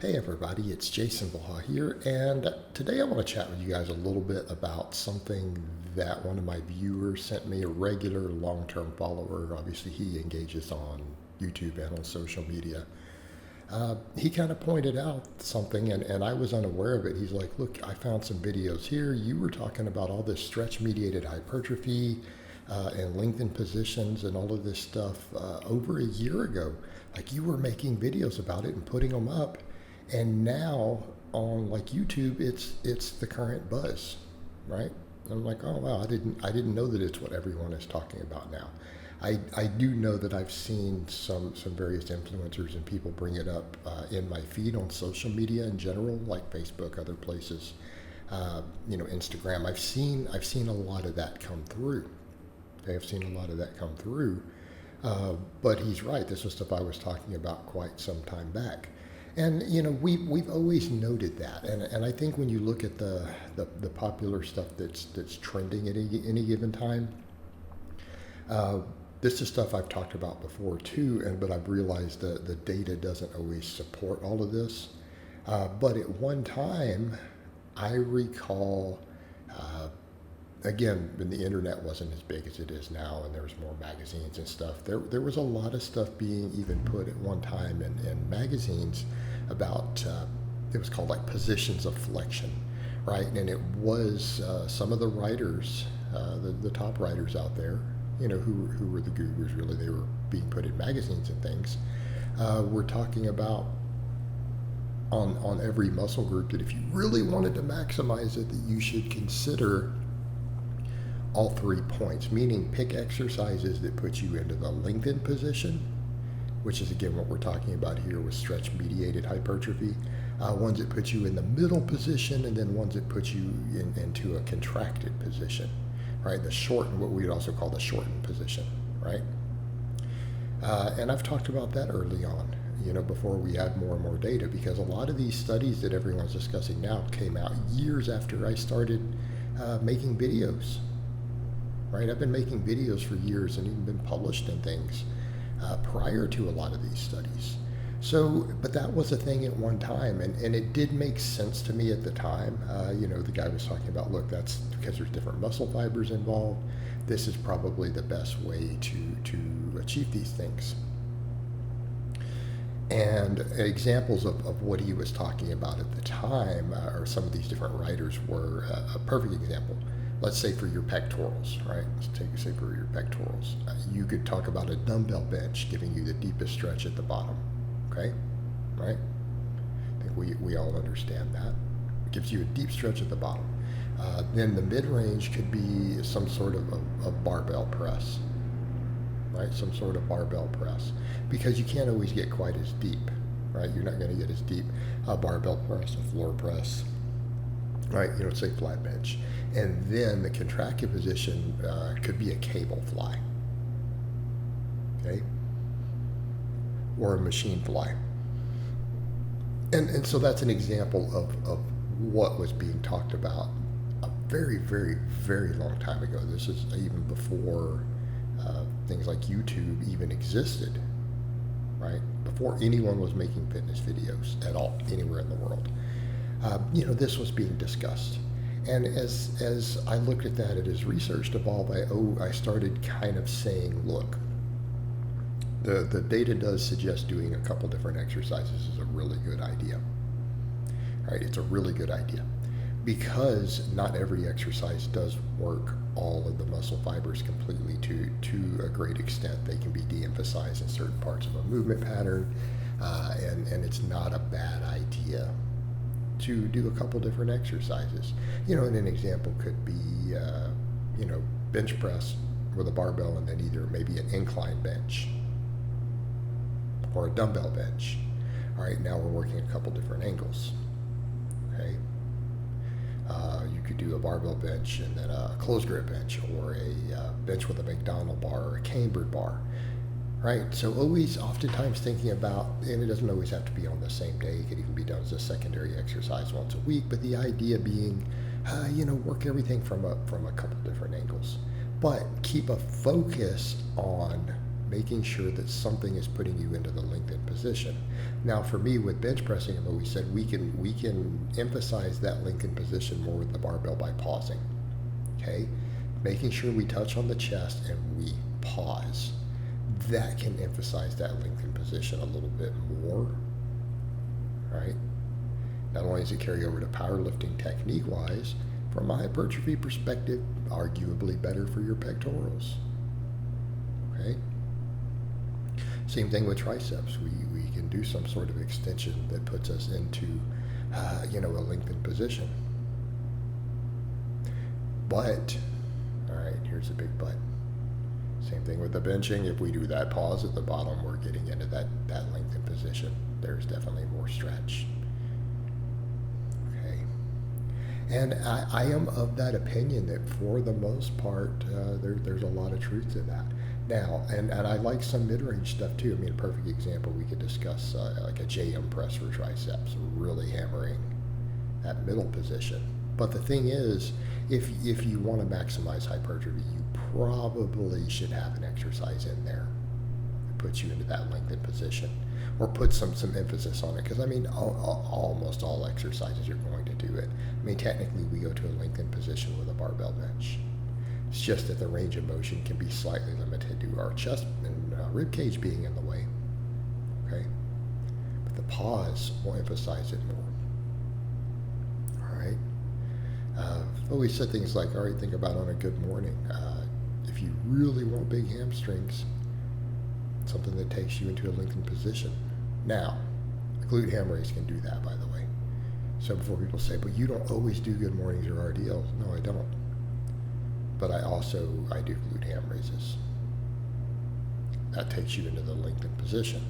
Hey everybody, it's Jason Blaha here, and today I want to chat with you guys a little bit about something that one of my viewers sent me, a regular long-term follower. Obviously, he engages on YouTube and on social media. He kind of pointed out something, and I was unaware of it. He's like, look, I found some videos here. You were talking about all this stretch-mediated hypertrophy and lengthened positions and all of this stuff over a year ago. Like you were making videos about it and putting them up. And now on like YouTube, it's the current buzz, right? And I'm like, oh wow, I didn't know that it's what everyone is talking about now. I do know that I've seen some various influencers and people bring it up in my feed on social media in general, like Facebook, other places, Instagram. I've seen a lot of that come through. Okay, I've seen a lot of that come through. But he's right. This was stuff I was talking about quite some time back. And we've always noted that, and I think when you look at the popular stuff that's trending at any given time, this is stuff I've talked about before too, but I've realized that the data doesn't always support all of this. But at one time, I recall, again, when the internet wasn't as big as it is now, and there was more magazines and stuff, there was a lot of stuff being even put at one time in magazines about, it was called like positions of flexion, right? And it was some of the writers, the top writers out there, who were the gurus really, they were being put in magazines and things, were talking about on every muscle group that if you really wanted to maximize it, that you should consider all 3 points, meaning pick exercises that put you into the lengthened position, which is again what we're talking about here with stretch mediated hypertrophy, ones that put you in the middle position, and then ones that put you into a contracted position, right? The shortened, what we would also call the shortened position, right? And I've talked about that early on, before we had more and more data, because a lot of these studies that everyone's discussing now came out years after I started making videos. Right, I've been making videos for years and even been published in things prior to a lot of these studies. So, but that was a thing at one time, and it did make sense to me at the time. The guy was talking about, look, that's because there's different muscle fibers involved. This is probably the best way to achieve these things. And examples of what he was talking about at the time, or some of these different writers, were a perfect example. Let's say for your pectorals, right? Say for your pectorals, you could talk about a dumbbell bench giving you the deepest stretch at the bottom, okay? Right? I think we all understand that. It gives you a deep stretch at the bottom. Then the mid-range could be some sort of a barbell press, right? Some sort of barbell press, because you can't always get quite as deep, right? You're not going to get as deep a barbell press, a floor press, right? Say flat bench. And then the contracted position could be a cable fly, okay? Or a machine fly. And so that's an example of what was being talked about a very, very, very long time ago. This is even before things like YouTube even existed, right? Before anyone was making fitness videos at all, anywhere in the world. This was being discussed. And as I looked at that, as research evolved, I started kind of saying, look, the data does suggest doing a couple different exercises is a really good idea. Right? It's a really good idea, because not every exercise does work all of the muscle fibers completely to a great extent. They can be de-emphasized in certain parts of a movement pattern, and it's not a bad idea to do a couple different exercises. And an example could be, bench press with a barbell, and then either maybe an incline bench or a dumbbell bench. All right, now we're working a couple different angles. Okay, you could do a barbell bench and then a closed grip bench, or a bench with a McDonald bar or a cambered bar. Right, so oftentimes thinking about, and it doesn't always have to be on the same day, it could even be done as a secondary exercise once a week, but the idea being, work everything from a couple different angles, but keep a focus on making sure that something is putting you into the lengthened position. Now, for me with bench pressing, I've always said we can emphasize that lengthened position more with the barbell by pausing. Okay, making sure we touch on the chest and we pause. That can emphasize that lengthened position a little bit more, right? Not only does it carry over to powerlifting technique-wise, from a hypertrophy perspective, arguably better for your pectorals. Okay. Same thing with triceps. We can do some sort of extension that puts us into, a lengthened position. But, all right, here's a big but. Same thing with the benching. If we do that pause at the bottom, we're getting into that lengthened position. There's definitely more stretch. Okay. And I am of that opinion that for the most part, there's a lot of truth to that. Now, and I like some mid-range stuff too. I mean, a perfect example, we could discuss like a JM press for triceps, really hammering that middle position. But the thing is, if you want to maximize hypertrophy, you probably should have an exercise in there that puts you into that lengthened position, or put some emphasis on it. Because I mean, almost all exercises you're going to do it. I mean, technically, we go to a lengthened position with a barbell bench. It's just that the range of motion can be slightly limited due to our chest and rib cage being in the way. Okay, but the pause will emphasize it more. All right. I've always said things like, all right, think about on a good morning. If you really want big hamstrings, something that takes you into a lengthened position. Now, glute ham raise can do that, by the way. So before people say, but you don't always do good mornings or RDLs. No, I don't. But I do glute ham raises. That takes you into the lengthened position.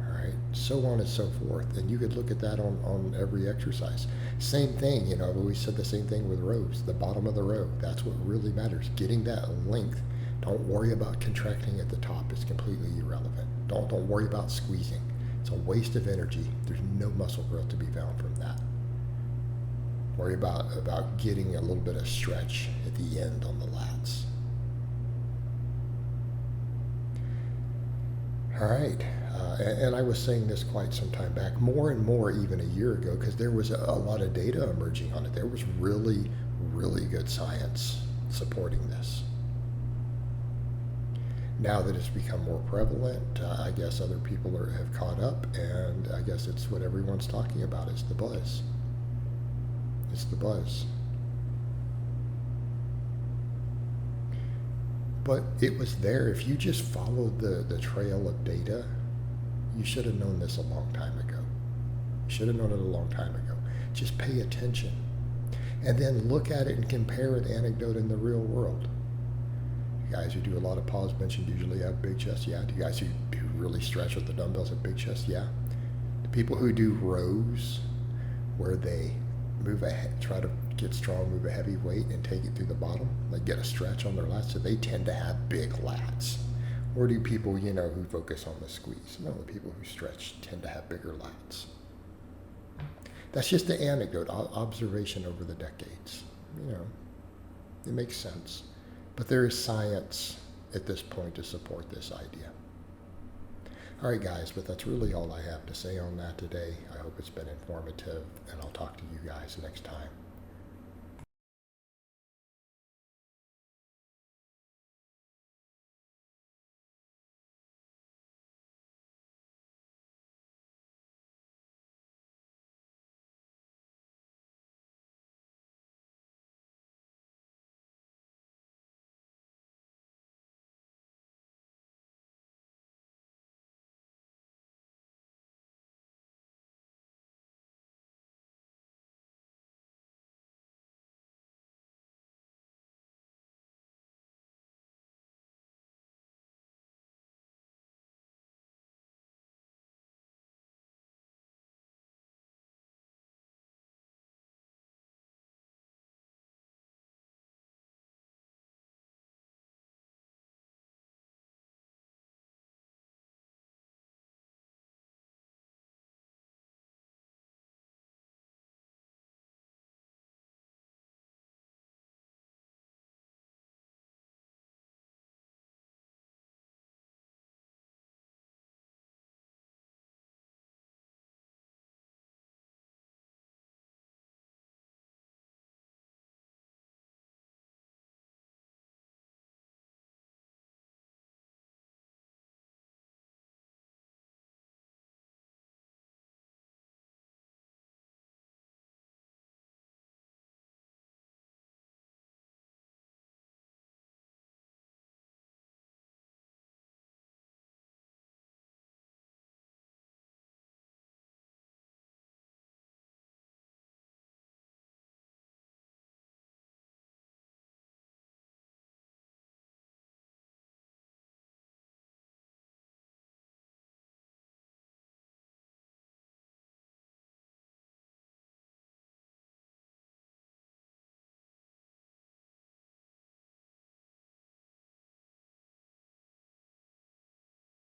All right, so on and so forth. And you could look at that on every exercise. Same thing, I've always said the same thing with rows. The bottom of the row, that's what really matters. Getting that length. Don't worry about contracting at the top. It's completely irrelevant. Don't worry about squeezing. It's a waste of energy. There's no muscle growth to be found from that. Worry about getting a little bit of stretch at the end on the lats. All right, and I was saying this quite some time back, more and more even a year ago, because there was a lot of data emerging on it. There was really, really good science supporting this. Now that it's become more prevalent, I guess other people have caught up, and I guess it's what everyone's talking about. It's the buzz. It's the buzz. But it was there. If you just followed the trail of data, you should have known this a long time ago. You should have known it a long time ago. Just pay attention. And then look at it and compare an anecdote in the real world. You guys who do a lot of pause benching usually have big chests? Yeah. Do you guys who really stretch with the dumbbells have big chests? Yeah. The people who do rows where they try to get strong, move a heavy weight and take it through the bottom, like get a stretch on their lats, so they tend to have big lats. Or do people, who focus on the squeeze? No, the people who stretch tend to have bigger lats. That's just the anecdote, observation over the decades. It makes sense. But there is science at this point to support this idea. All right, guys, but that's really all I have to say on that today. I hope it's been informative, and I'll talk to you guys next time.